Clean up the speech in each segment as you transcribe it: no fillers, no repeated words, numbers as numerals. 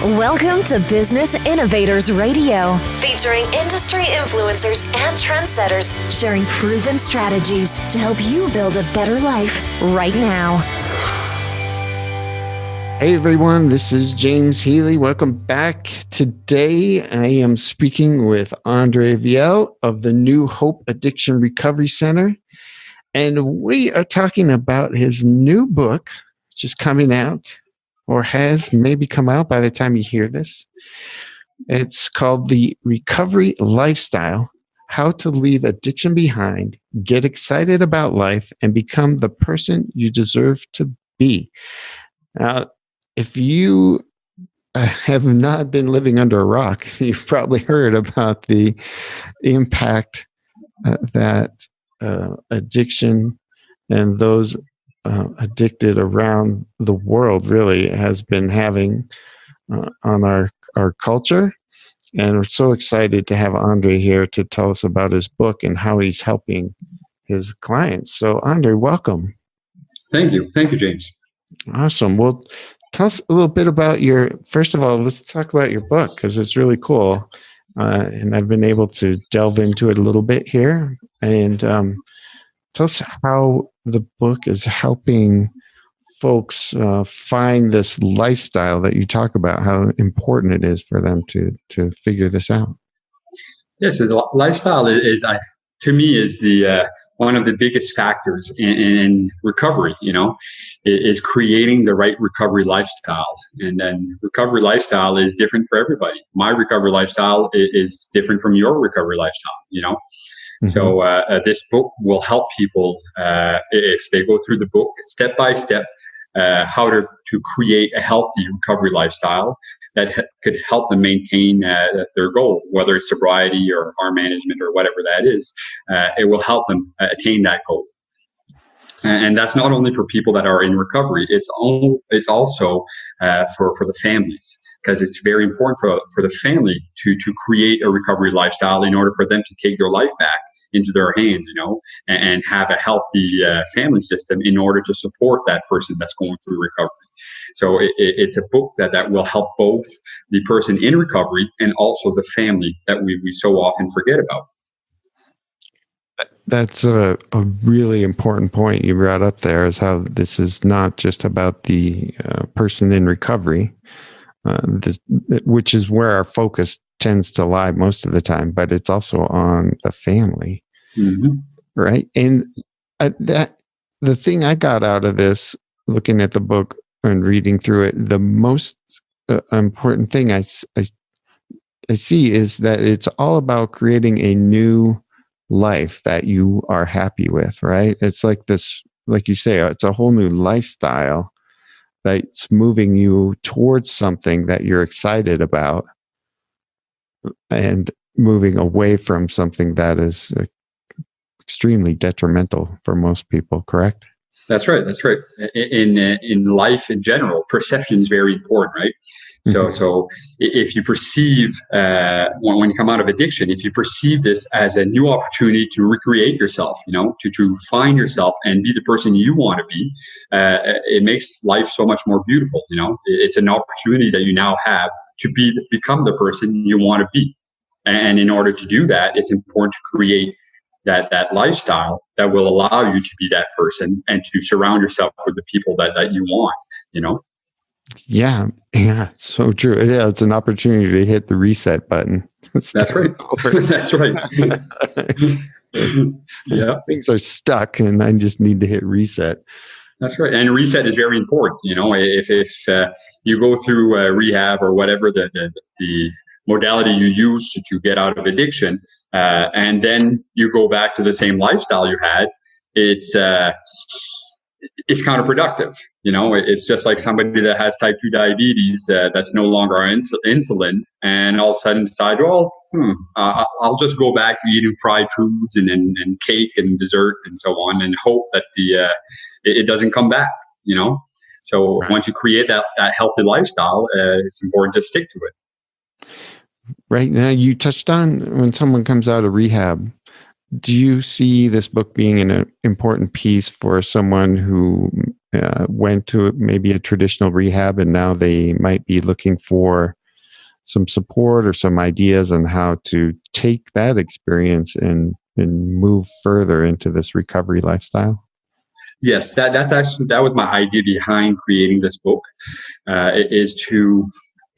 Welcome to Business Innovators Radio, featuring industry influencers and trendsetters sharing proven strategies to help you build a better life right now. Hey everyone, this is James Healy. Welcome back. Today I am speaking with André Viel of the New Hope Addiction Recovery Center. And we are talking about his new book, which is coming out, or has maybe come out by the time you hear this. It's called The Recovery Lifestyle: How to Leave Addiction Behind, Get Excited About Life, and Become the Person You Deserve to Be. Now, if you have not been living under a rock, you've probably heard about the impact that addiction and those addicted around the world really has been having on our culture. And we're so excited to have André here to tell us about his book and how he's helping his clients. So André, welcome. Thank you, James. Awesome. Well, tell us a little bit about first of all, let's talk about your book, because it's really cool. And I've been able to delve into it a little bit here. And tell us how the book is helping folks find this lifestyle that you talk about, how important it is for them to figure this out. Yes, the lifestyle is to me is the one of the biggest factors in recovery. Is creating the right recovery lifestyle, and then recovery lifestyle is different for everybody. My recovery lifestyle is different from your recovery lifestyle. Mm-hmm. So this book will help people if they go through the book step by step, how to create a healthy recovery lifestyle that could help them maintain their goal, whether it's sobriety or harm management or whatever that is. It will help them attain that goal. And that's not only for people that are in recovery, it's also for the families, because it's very important for the family to create a recovery lifestyle in order for them to take their life back into their hands, and have a healthy family system in order to support that person that's going through recovery. So it's a book that will help both the person in recovery and also the family that we so often forget about. That's a really important point you brought up there, is how this is not just about the person in recovery, which is where our focus tends to lie most of the time, but it's also on the family. Mm-hmm. Right? And the thing I got out of this, looking at the book and reading through it, the most important thing I see is that it's all about creating a new life that you are happy with, right? It's like this, like you say, it's a whole new lifestyle that's moving you towards something that you're excited about and moving away from something that is extremely detrimental for most people, correct? That's right. In life in general, perception is very important, right? Mm-hmm. So if you perceive, when you come out of addiction, if you perceive this as a new opportunity to recreate yourself, to find yourself and be the person you want to be, it makes life so much more beautiful. It's an opportunity that you now have to become the person you want to be. And in order to do that, it's important to create that lifestyle that will allow you to be that person and to surround yourself with the people that you want, Yeah, so true. Yeah, it's an opportunity to hit the reset button. That's right. That's right. Yeah, things are stuck, and I just need to hit reset. That's right, and reset is very important. If you go through rehab or whatever the modality you use to get out of addiction, and then you go back to the same lifestyle you had, it's counterproductive. It's just like somebody that has type 2 diabetes that's no longer on insulin, and all of a sudden decide, I'll just go back to eating fried foods and cake and dessert and so on, and hope that it doesn't come back. So right. Once you create that healthy lifestyle, it's important to stick to it. Right. Now, you touched on when someone comes out of rehab, do you see this book being an important piece for someone who went to maybe a traditional rehab and now they might be looking for some support or some ideas on how to take that experience and move further into this recovery lifestyle? Yes, that was my idea behind creating this book, is to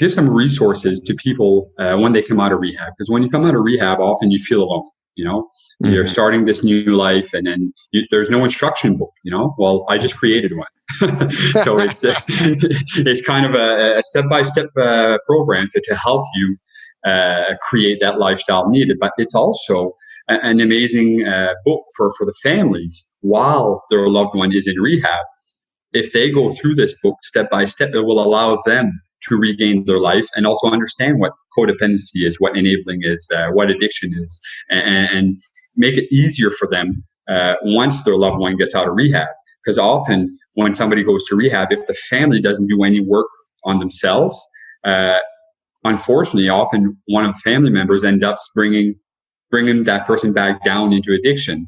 give some resources to people when they come out of rehab. Because when you come out of rehab, often you feel alone. You know, you're Mm-hmm. starting this new life, and then there's no instruction book. You know, well, I just created one, so it's kind of a step-by-step program to help you create that lifestyle needed. But it's also an amazing book for the families while their loved one is in rehab. If they go through this book step by step, it will allow them to regain their life and also understand what codependency is, what enabling is, what addiction is, and make it easier for them once their loved one gets out of rehab. Because often when somebody goes to rehab, if the family doesn't do any work on themselves, unfortunately, often one of the family members end up bringing that person back down into addiction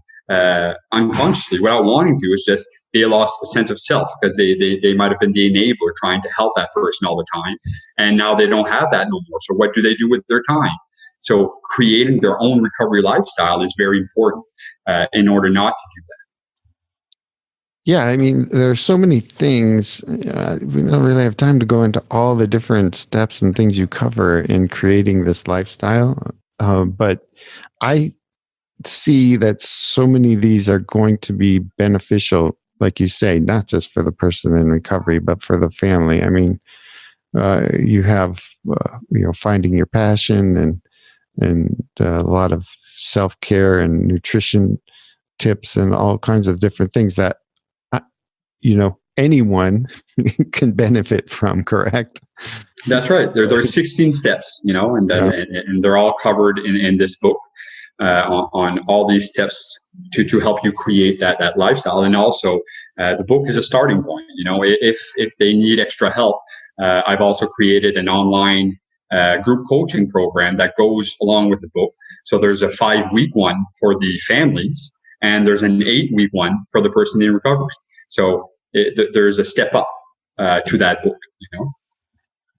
unconsciously without wanting to. It's just they lost a sense of self because they might have been the enabler trying to help that person all the time. And now they don't have that no more. So what do they do with their time? So creating their own recovery lifestyle is very important in order not to do that. Yeah, I mean, there are so many things. We don't really have time to go into all the different steps and things you cover in creating this lifestyle. But I see that so many of these are going to be beneficial, like you say, not just for the person in recovery, but for the family. I mean, you have, finding your passion and a lot of self-care and nutrition tips and all kinds of different things that anyone can benefit from, correct? That's right. There's 16 steps, Yeah. and they're all covered in this book on all these steps to help you create that lifestyle. And also, the book is a starting point. If they need extra help, I've also created an online group coaching program that goes along with the book. So there's a 5-week one for the families, and there's an 8-week one for the person in recovery. So there's a step up to that book.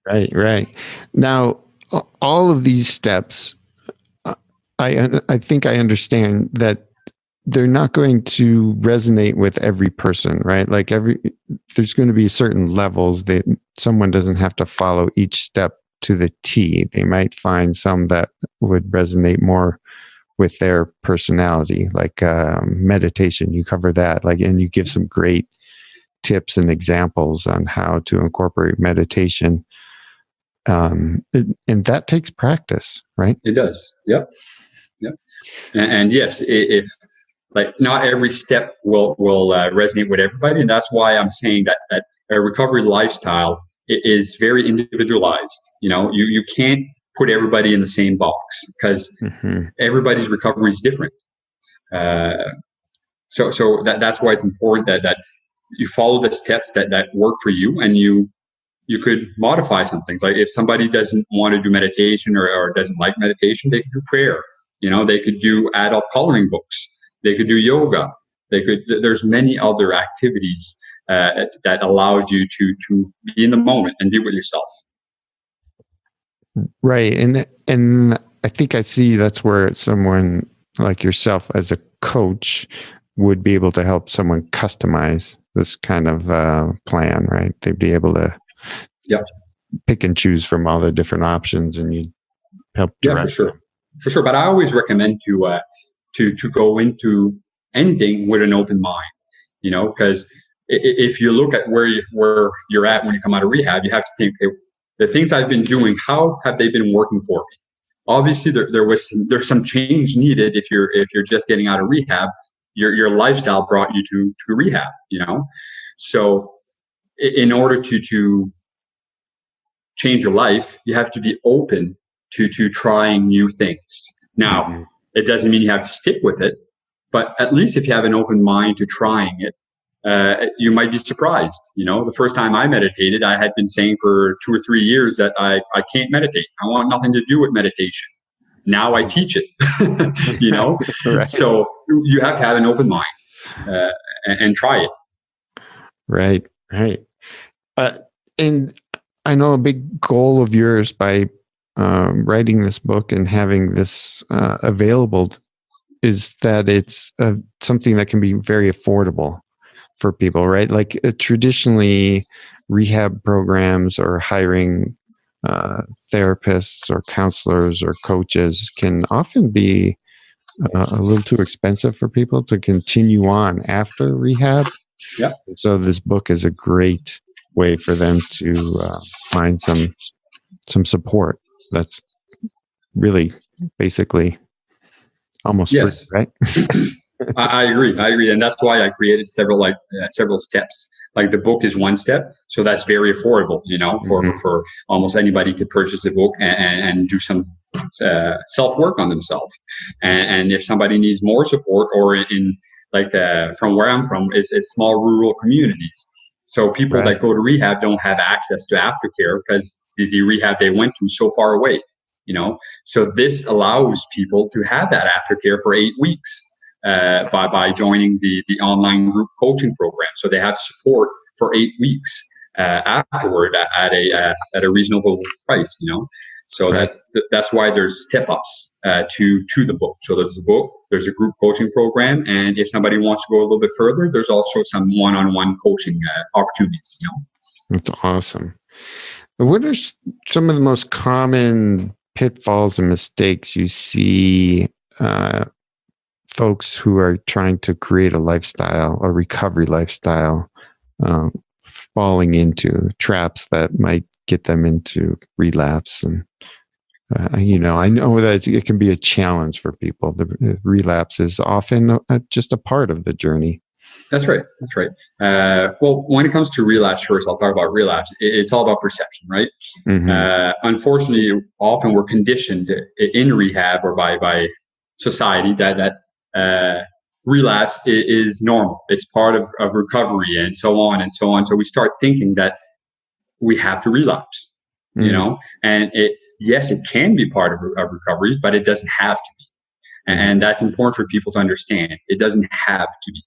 Right. Now, all of these steps, I think I understand that they're not going to resonate with every person, right? Like there's going to be certain levels that someone doesn't have to follow each step to the T. They might find some that would resonate more with their personality, like meditation. You cover that, and you give some great tips and examples on how to incorporate meditation. And that takes practice, right? It does. Yep. And yes, if like not every step will resonate with everybody, and that's why I'm saying that a recovery lifestyle is very individualized. You can't put everybody in the same box because everybody's recovery is different. So that's why it's important that you follow the steps that work for you, and you could modify some things. Like if somebody doesn't want to do meditation or doesn't like meditation, they could do prayer. They could do adult coloring books. They could do yoga. There's many other activities that allows you to be in the moment and be with yourself. Right. And I think I see that's where someone like yourself as a coach would be able to help someone customize this kind of plan, right? They'd be able to pick and choose from all the different options, and you help direct. For sure. But I always recommend to go into anything with an open mind, because if you look at where you're at when you come out of rehab, you have to think, okay, the things I've been doing, how have they been working for me? Obviously, there's some change needed if you're just getting out of rehab. Your lifestyle brought you to rehab, So in order to change your life, you have to be open to trying new things. Now, it doesn't mean you have to stick with it, but at least if you have an open mind to trying it, you might be surprised. The first time I meditated, I had been saying for 2 or 3 years that I can't meditate. I want nothing to do with meditation. Now I teach it, you know? Right. So you have to have an open mind and try it. Right. Right. And I know a big goal of yours by writing this book and having this available is that it's something that can be very affordable for people, right? Like traditionally, rehab programs or hiring therapists or counselors or coaches can often be a little too expensive for people to continue on after rehab. Yeah. So this book is a great way for them to find some support. That's really basically almost free, Yes. right? I agree, and that's why I created several steps. Like the book is one step, so that's very affordable. You know, for almost anybody could purchase a book and do some self work on themselves. And if somebody needs more support, or in like from where I'm from, is small rural communities. So people that go to rehab don't have access to aftercare because the rehab they went to is so far away. You know, so this allows people to have that aftercare for 8 weeks. By joining the online group coaching program, so they have support for 8 weeks afterward at a reasonable price. You know, so that's why there's step ups to the book. So there's a book, there's a group coaching program, and if somebody wants to go a little bit further, there's also some one-on-one coaching opportunities. You know, that's awesome. What are some of the most common pitfalls and mistakes you see? Folks who are trying to create a lifestyle, a recovery lifestyle, falling into traps that might get them into relapse. And, I know that it can be a challenge for people. The relapse is often just a part of the journey. That's right. Well, when it comes to relapse, first, I'll talk about relapse. It's all about perception, right? Unfortunately, often we're conditioned in rehab or by society that relapse is normal. It's part of recovery and so on and so on. So we start thinking that we have to relapse, you know, and yes, it can be part of recovery, but it doesn't have to be. And that's important for people to understand. It doesn't have to be,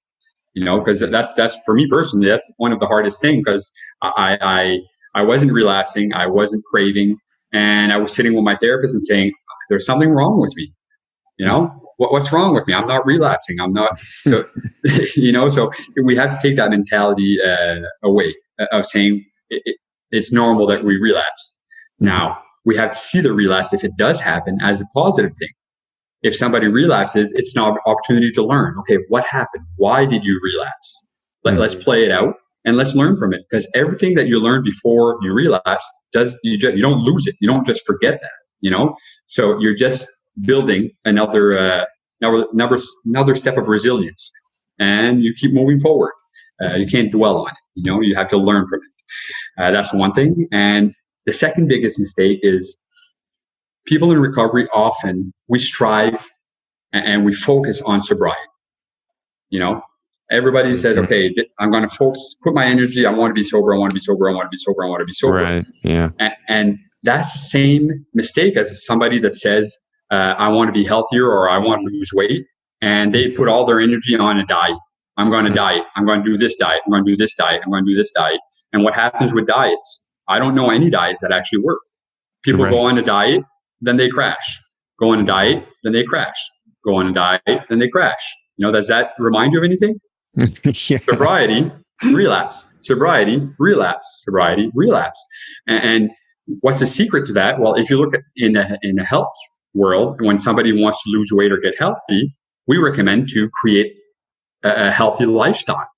you know, because that's for me personally, that's one of the hardest things, because I wasn't relapsing. I wasn't craving. And I was sitting with my therapist and saying, there's something wrong with me. You know, what's wrong with me? I'm not relapsing. I'm not. So, you know, so we have to take that mentality away of saying it's normal that we relapse. Now, we have to see the relapse, if it does happen, as a positive thing. If somebody relapses, it's an opportunity to learn. Okay, what happened? Why did you relapse? Let's play it out and let's learn from it. Because everything that you learned before you relapse, you don't lose it. You don't just forget that, you know? So you're just building another step of resilience, and you keep moving forward. You can't dwell on it. You know, you have to learn from it. That's one thing. And the second biggest mistake is people in recovery, often we strive and we focus on sobriety. You know, everybody says, okay, I'm going to put my energy. I want to be sober. I want to be sober. I want to be sober. I want to be sober. Right. Yeah. And that's the same mistake as somebody that says, I want to be healthier, or I want to lose weight, and they put all their energy on a diet. I'm going to diet. I'm going to do this diet. I'm going to do this diet. I'm going to do this diet. And what happens with diets? I don't know any diets that actually work. People go on a diet, then they crash. Go on a diet, then they crash. Go on a diet, then they crash. You know, does that remind you of anything? Yeah. Sobriety, relapse. Sobriety, relapse. Sobriety, relapse. And what's the secret to that? Well, if you look at in the health world, when somebody wants to lose weight or get healthy, we recommend to create a healthy lifestyle.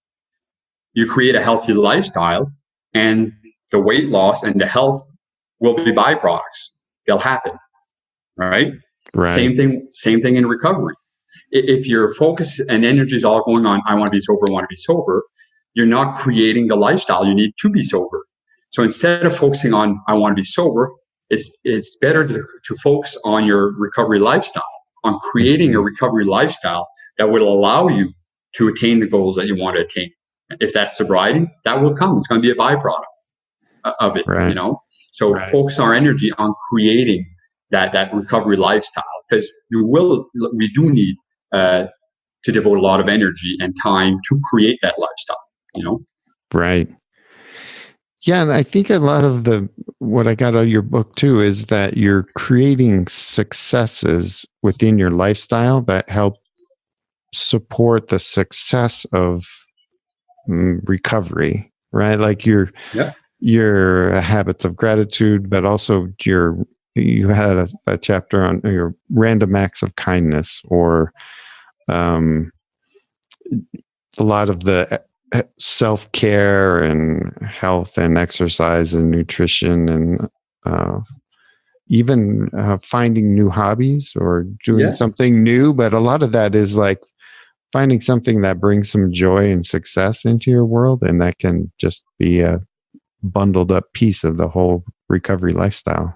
You create a healthy lifestyle, and the weight loss and the health will be byproducts. They'll happen, right? Same thing in recovery. If your focus and energy is all going on, I want to be sober, you're not creating the lifestyle you need to be sober. So instead of focusing on, I want to be sober, it's better to focus on your recovery lifestyle, on creating a recovery lifestyle that will allow you to attain the goals that you want to attain. If that's sobriety, that will come. It's going to be a byproduct of it, you know? So focus our energy on creating that recovery lifestyle because we do need to devote a lot of energy and time to create that lifestyle. Right. Yeah, and I think a lot of what I got out of your book too is that you're creating successes within your lifestyle that help support the success of recovery, right? Like your habits of gratitude, but also you had a chapter on your random acts of kindness, or a lot of the self-care and health and exercise and nutrition, and even finding new hobbies or doing something new. But a lot of that is like finding something that brings some joy and success into your world, and that can just be a bundled up piece of the whole recovery lifestyle.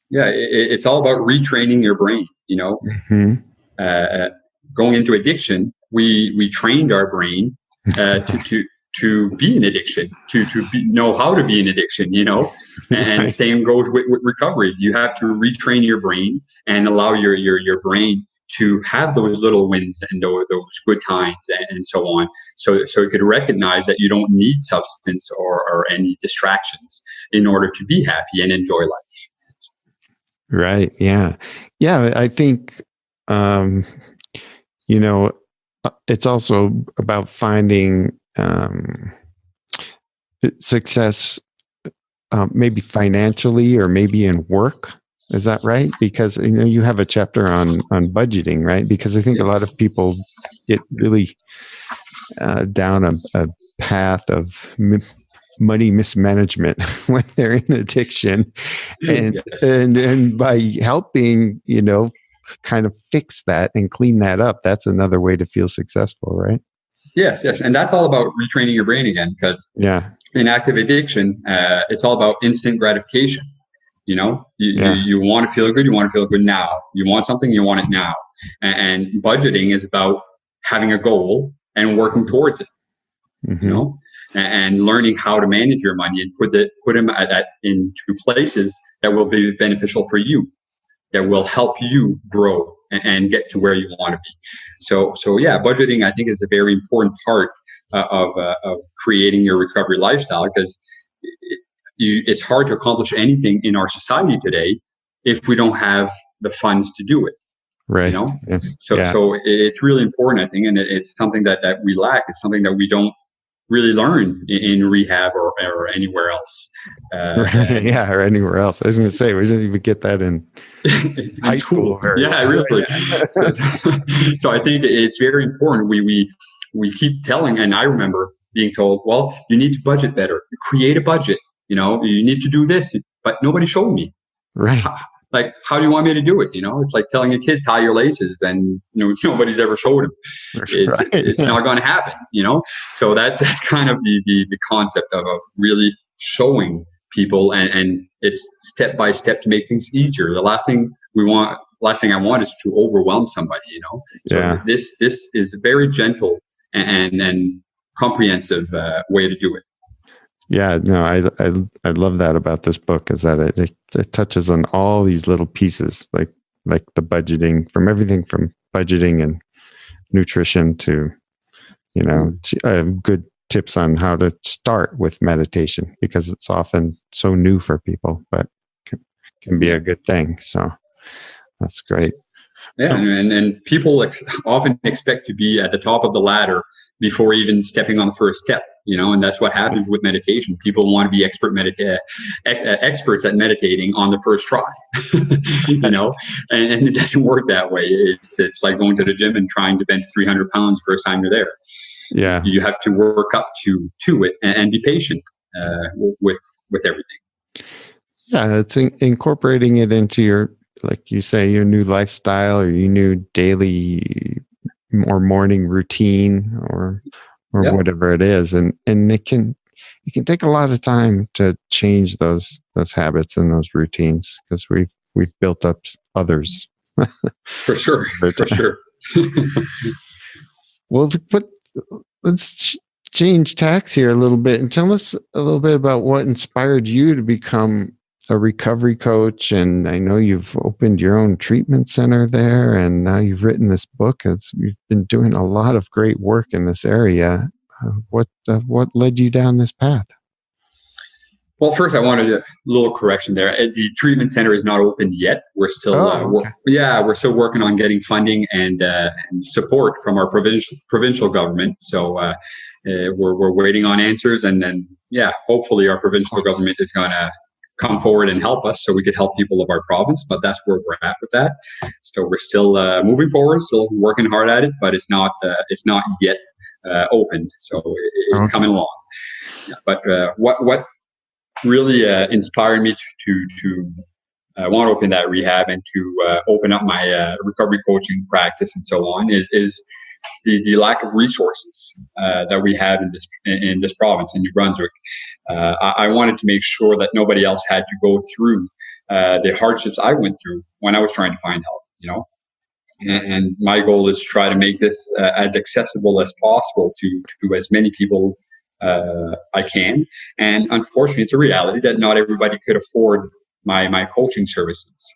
It's all about retraining your brain. Mm-hmm. Going into addiction, we trained our brain to be an addiction, to know how to be an addiction, and Right. same goes with recovery. You have to retrain your brain and allow your brain to have those little wins and those good times and so on. So it could recognize that you don't need substance or any distractions in order to be happy and enjoy life. Right. Yeah. Yeah. I think, it's also about finding success, maybe financially or maybe in work. Is that right? Because you have a chapter on budgeting, right? Because I think a lot of people get really down a path of money mismanagement when they're in addiction, and by helping kind of fix that and clean that up, that's another way to feel successful, right? Yes, and that's all about retraining your brain again, because in active addiction, it's all about instant gratification. You want to feel good, you want to feel good now. You want something, you want it now. And budgeting is about having a goal and working towards it. Mm-hmm. And learning how to manage your money and put them into places that will be beneficial for you, that will help you grow and get to where you want to be. So budgeting, I think, is a very important part of creating your recovery lifestyle, because it's hard to accomplish anything in our society today if we don't have the funds to do it. Right. So it's really important, I think, and it's something that we lack. It's something that we don't really learn in rehab or anywhere else. Or anywhere else. I was going to say, we didn't even get that in high school. Really. So I think it's very important. We keep telling, and I remember being told, well, you need to budget better. Create a budget. You need to do this, but nobody showed me. Right. Like, how do you want me to do it? It's like telling a kid, tie your laces, and nobody's ever showed him. It's not going to happen. So that's kind of the concept of really showing people, and it's step by step to make things easier. The last thing I want is to overwhelm somebody. So this is a very gentle and comprehensive way to do it. Yeah, no, I love that about this book, is that it touches on all these little pieces, like the budgeting, from everything from budgeting and nutrition to, good tips on how to start with meditation, because it's often so new for people, but can be a good thing. So that's great. Yeah, and people often expect to be at the top of the ladder before even stepping on the first step, and that's what happens with meditation. People want to be experts at meditating on the first try, and it doesn't work that way. It's like going to the gym and trying to bench 300 pounds the first time you're there. Yeah, you have to work up to it and be patient with everything. Yeah, it's incorporating it into your, like you say, your new lifestyle or your new daily or morning routine or whatever it is, and it can take a lot of time to change those habits and those routines, because we've built up others. For sure. Well, let's change tacks here a little bit and tell us a little bit about what inspired you to become a recovery coach, and I know you've opened your own treatment center there, and now you've written this book. You've been doing a lot of great work in this area. What led you down this path? Well, first, I wanted a little correction there. The treatment center is not opened yet. We're still, Okay. we're still working on getting funding and support from our provincial government. So we're waiting on answers, and then hopefully our provincial government is going to come forward and help us, so we could help people of our province. But that's where we're at with that. So we're still moving forward, still working hard at it, but it's not yet opened. So it's coming along. Yeah, but what really inspired me to want to open that rehab and to open up my recovery coaching practice and so on is the lack of resources that we have in this province, in New Brunswick. I wanted to make sure that nobody else had to go through the hardships I went through when I was trying to find help, and my goal is to try to make this as accessible as possible to as many people I can. And unfortunately, it's a reality that not everybody could afford my coaching services.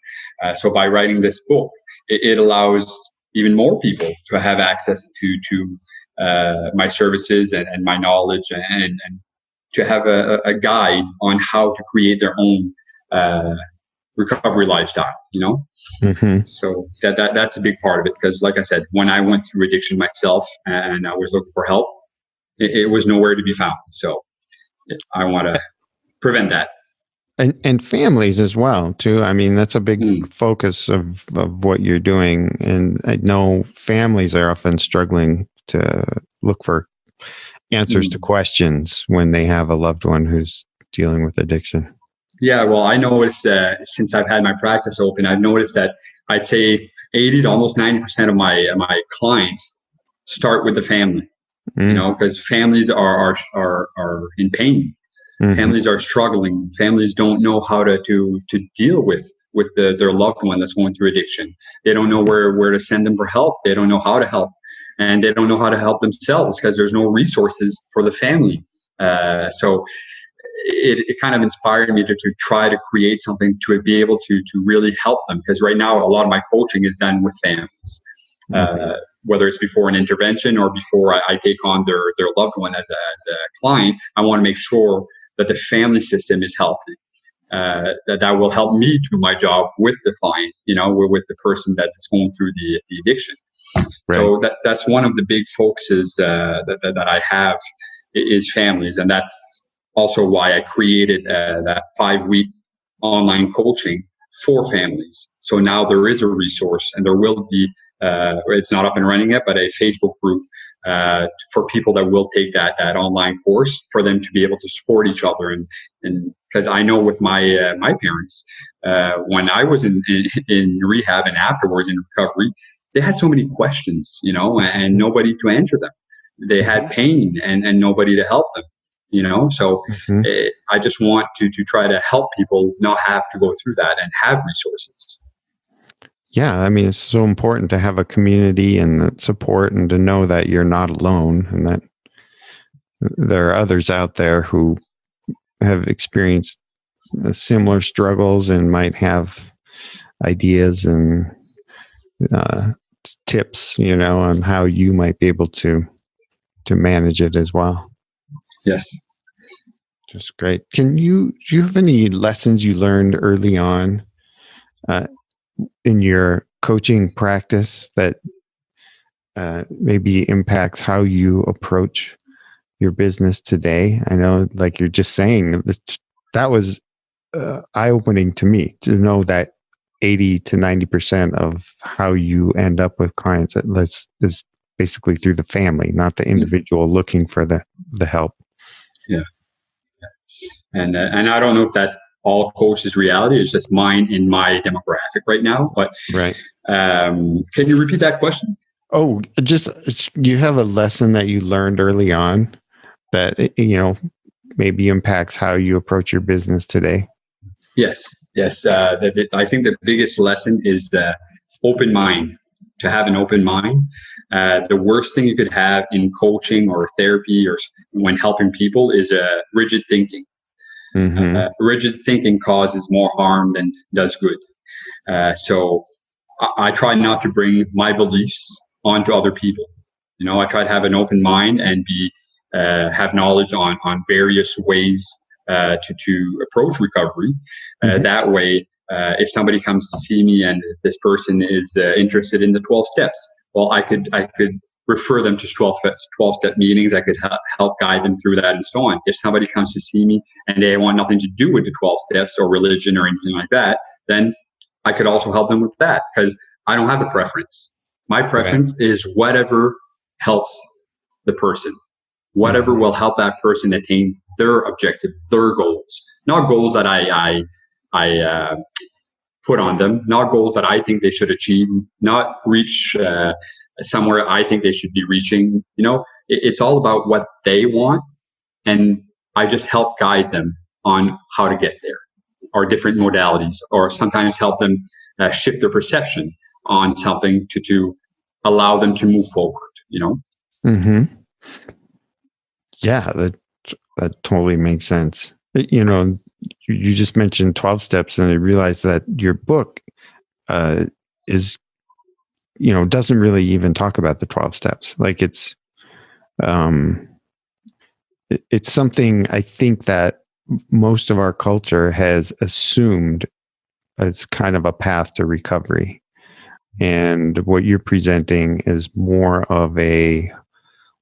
So by writing this book, it allows even more people to have access to my services and my knowledge, and to have a guide on how to create their own recovery lifestyle. Mm-hmm. So that's a big part of it, because like I said, when I went through addiction myself and I was looking for help, it was nowhere to be found. So I want to prevent that. And families as well, too. I mean, that's a big focus of what you're doing. And I know families are often struggling to look for answers to questions when they have a loved one who's dealing with addiction. Yeah, well, I noticed since I've had my practice open, I've noticed that I'd say 80 to almost 90% of my clients start with the family. Because families are in pain. Mm-hmm. Families are struggling. Families don't know how to deal with their loved one that's going through addiction. They don't know where to send them for help. They don't know how to help, and they don't know how to help themselves because there's no resources for the family. So it kind of inspired me to try to create something to be able to really help them, because right now a lot of my coaching is done with families. Mm-hmm. Whether it's before an intervention or before I take on their loved one as a client, I want to make sure that the family system is healthy. That will help me do my job with the client, with the person that's going through the addiction. Right. So that's one of the big focuses that I have is families, and that's also why I created that 5-week online coaching for families. So now there is a resource, and there will be, it's not up and running yet, but a Facebook group for people that will take that online course, for them to be able to support each other. And because I know with my parents, when I was in rehab and afterwards in recovery, they had so many questions, and nobody to answer them. They had pain and nobody to help them. So I just want to try to help people not have to go through that and have resources. Yeah, I mean, it's so important to have a community and support, and to know that you're not alone, and that there are others out there who have experienced similar struggles and might have ideas and tips, on how you might be able to manage it as well. Yes. Just great. Do you have any lessons you learned early on in your coaching practice that maybe impacts how you approach your business today? I know, like you're just saying, that was eye-opening to me, to know that 80 to 90% of how you end up with clients is basically through the family, not the individual looking for the help. Yeah. And I don't know if that's all coaches' reality. It's just mine in my demographic right now. But right. Can you repeat that question? Oh, you have a lesson that you learned early on that maybe impacts how you approach your business today. Yes. I think the biggest lesson is the open mind. To have an open mind. The worst thing you could have in coaching or therapy or when helping people is a rigid thinking. Rigid thinking causes more harm than does good. So I try not to bring my beliefs onto other people. I try to have an open mind and have knowledge on various ways to approach recovery. That way, if somebody comes to see me and this person is interested in the 12 steps, well, I could refer them to 12-step meetings. I could help guide them through that and so on. If somebody comes to see me and they want nothing to do with the 12 steps or religion or anything like that, then I could also help them with that, because I don't have a preference. My preference is whatever helps the person, whatever will help that person attain their objective, their goals, not goals that I put on them, not goals that I think they should achieve, not reach somewhere I think they should be reaching. It's all about what they want, and I just help guide them on how to get there, or different modalities, or sometimes help them shift their perception on something to allow them to move forward. Yeah, that totally makes sense. You just mentioned 12 steps, and I realized that your book is, doesn't really even talk about the 12 steps. Like it's something I think that most of our culture has assumed as kind of a path to recovery. And what you're presenting is more of a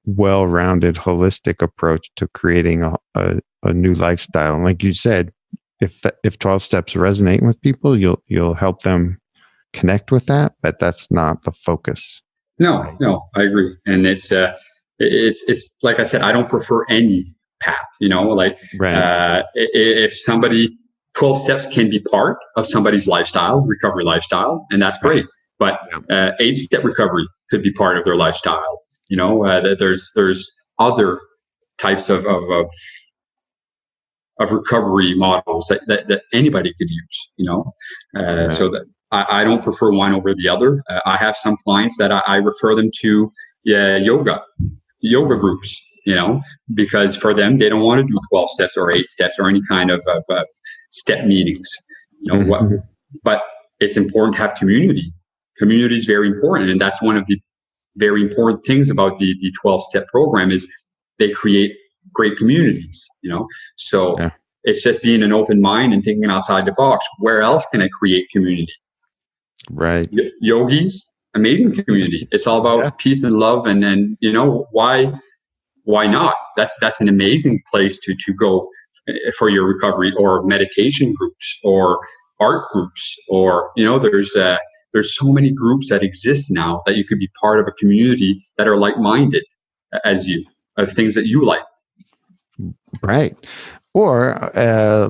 well-rounded, holistic approach to creating a new lifestyle. And like you said, if 12 steps resonate with people, you'll help them connect with that, but that's not the focus. No, I agree. And it's like I said, I don't prefer any path, if somebody, 12 steps can be part of somebody's recovery lifestyle, and that's great. But 8-step recovery could be part of their lifestyle. That there's other types of recovery models that anybody could use. So that I don't prefer one over the other. I have some clients that I refer them to yoga groups. Because for them, they don't want to do 12 steps or 8 steps or any kind of step meetings. But it's important to have community. Community is very important, and that's one of the very important things about the 12-step program is they create great communities. So it's just being an open mind and thinking outside the box. Where else can I create community? Right. Yogis, amazing community. It's all about peace and love, and why not? That's an amazing place to go for your recovery, or meditation groups, or art groups, or there's so many groups that exist now that you could be part of a community that are like-minded as you, of things that you like. Right. Or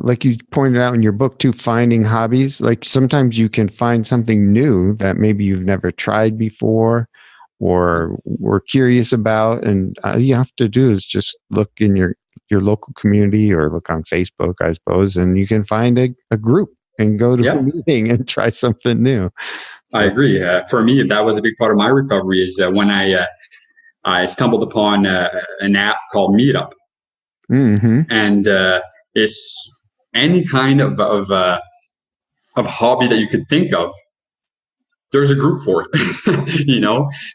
like you pointed out in your book too, finding hobbies. Like sometimes you can find something new that maybe you've never tried before or were curious about, and all you have to do is just look in your local community or look on Facebook, I suppose, and you can find a group and go to a meeting and try something new. I agree. For me, that was a big part of my recovery, is when I stumbled upon an app called Meetup. And it's any kind of hobby that you could think of. There's a group for it,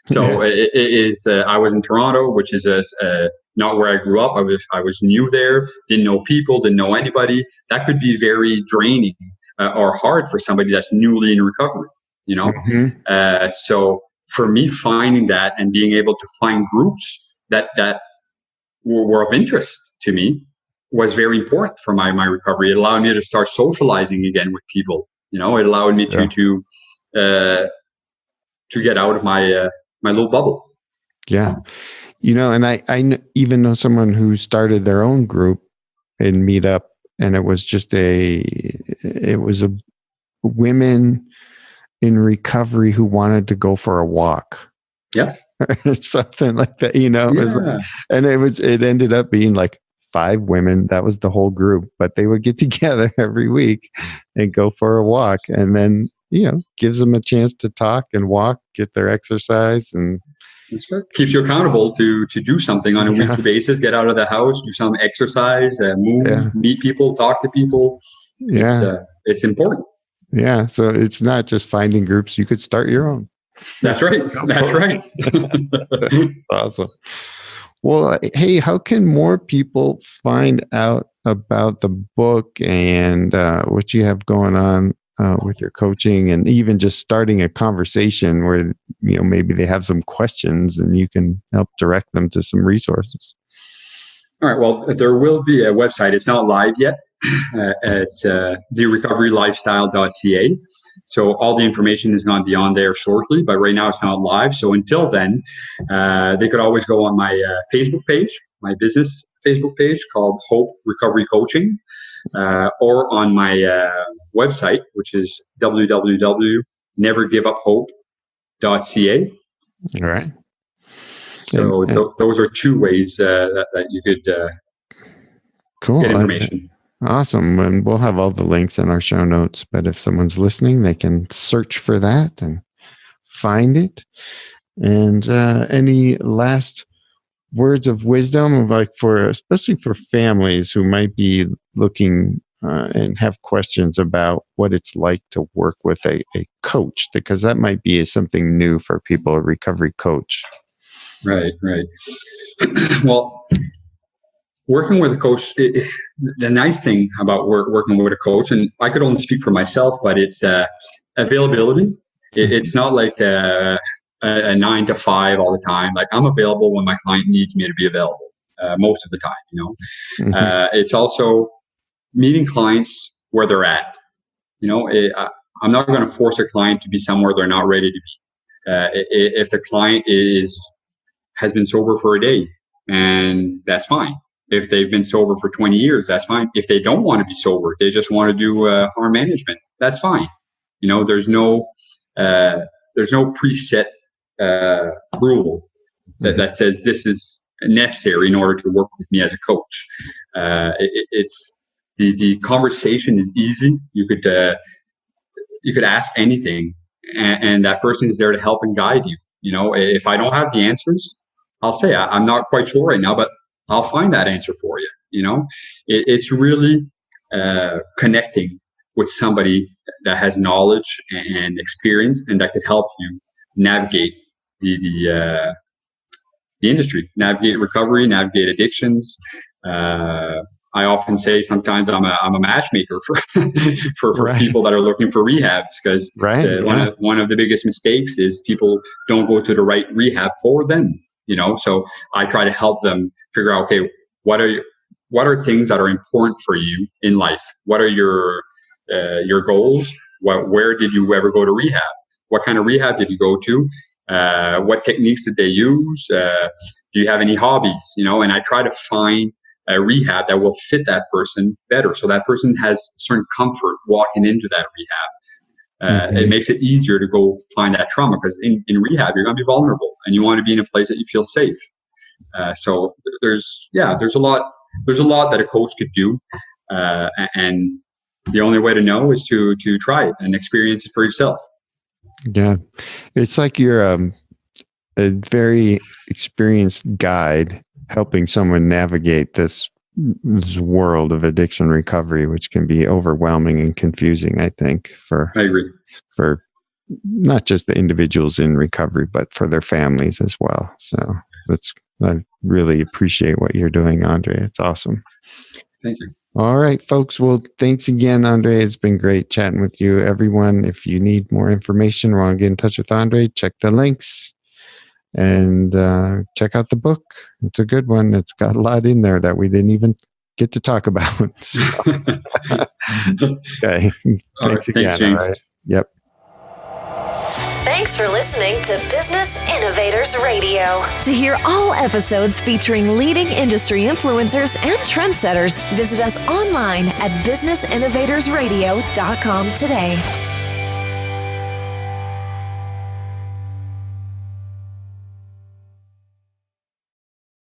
So it is. I was in Toronto, which is not where I grew up. I was new there, didn't know people, didn't know anybody. That could be very draining or hard for somebody that's newly in recovery. So for me, finding that and being able to find groups that were of interest to me was very important for my recovery. It allowed me to start socializing again with people. It allowed me to get out of my little bubble. Yeah. And I even know someone who started their own group in Meetup, and it was just a women in recovery who wanted to go for a walk. Yeah. Something like that, it was and it ended up being like 5 women. That was the whole group, but they would get together every week and go for a walk, and then gives them a chance to talk and walk, get their exercise, and That's good. Keeps you accountable to do something on a weekly basis. Get out of the house, do some exercise, move, meet people, talk to people. It's important. Yeah. So it's not just finding groups. You could start your own. That's right. That's right. Awesome. Well, hey, how can more people find out about the book and what you have going on with your coaching, and even just starting a conversation where, maybe they have some questions and you can help direct them to some resources? All right. Well, there will be a website. It's not live yet. It's therecoverylifestyle.ca. So all the information is going to be on there shortly, but right now it's not live. So until then, they could always go on my Facebook page, my business Facebook page called Hope Recovery Coaching, or on my website, which is www.nevergiveuphope.ca. All right. So those are two ways that you could get information. Awesome. And we'll have all the links in our show notes, but if someone's listening, they can search for that and find it. And any last words of wisdom, especially for families who might be looking and have questions about what it's like to work with a coach, because that might be something new for people, a recovery coach. Right. Well, working with a coach, the nice thing about working with a coach, and I could only speak for myself, but it's availability. It's not like a 9 to 5 all the time. Like, I'm available when my client needs me to be available most of the time. It's also meeting clients where they're at. I'm not going to force a client to be somewhere they're not ready to be. If the client has been sober for a day, and that's fine. If they've been sober for 20 years, that's fine. If they don't want to be sober, they just want to do harm management, that's fine. There's no preset rule that says this is necessary in order to work with me as a coach. It's the conversation is easy. You could ask anything, and that person is there to help and guide you. If I don't have the answers, I'll say I'm not quite sure right now, but I'll find that answer for you. It's really connecting with somebody that has knowledge and experience, and that could help you navigate the industry, navigate recovery, navigate addictions. I often say sometimes I'm a matchmaker for people that are looking for rehabs, because one of the biggest mistakes is people don't go to the right rehab for them. So I try to help them figure out, okay, what are things that are important for you in life? What are your goals? Where did you ever go to rehab? What kind of rehab did you go to? What techniques did they use? Do you have any hobbies? And I try to find a rehab that will fit that person better, so that person has certain comfort walking into that rehab. It makes it easier to go find that trauma, because in rehab you're going to be vulnerable, and you want to be in a place that you feel safe. So there's a lot that a coach could do, and the only way to know is to try it and experience it for yourself. Yeah, it's like you're a very experienced guide helping someone navigate this world of addiction recovery, which can be overwhelming and confusing, I think, I agree. For not just the individuals in recovery, but for their families as well. So I really appreciate what you're doing, Andre. It's awesome. Thank you. All right, folks. Well, thanks again, Andre. It's been great chatting with you. Everyone, if you need more information or want to get in touch with Andre, check the links and check out the book. It's a good one. It's got a lot in there that we didn't even get to talk about. So. Okay. Thanks again. James. All right. Yep. Thanks for listening to Business Innovators Radio. To hear all episodes featuring leading industry influencers and trendsetters, visit us online at businessinnovatorsradio.com today.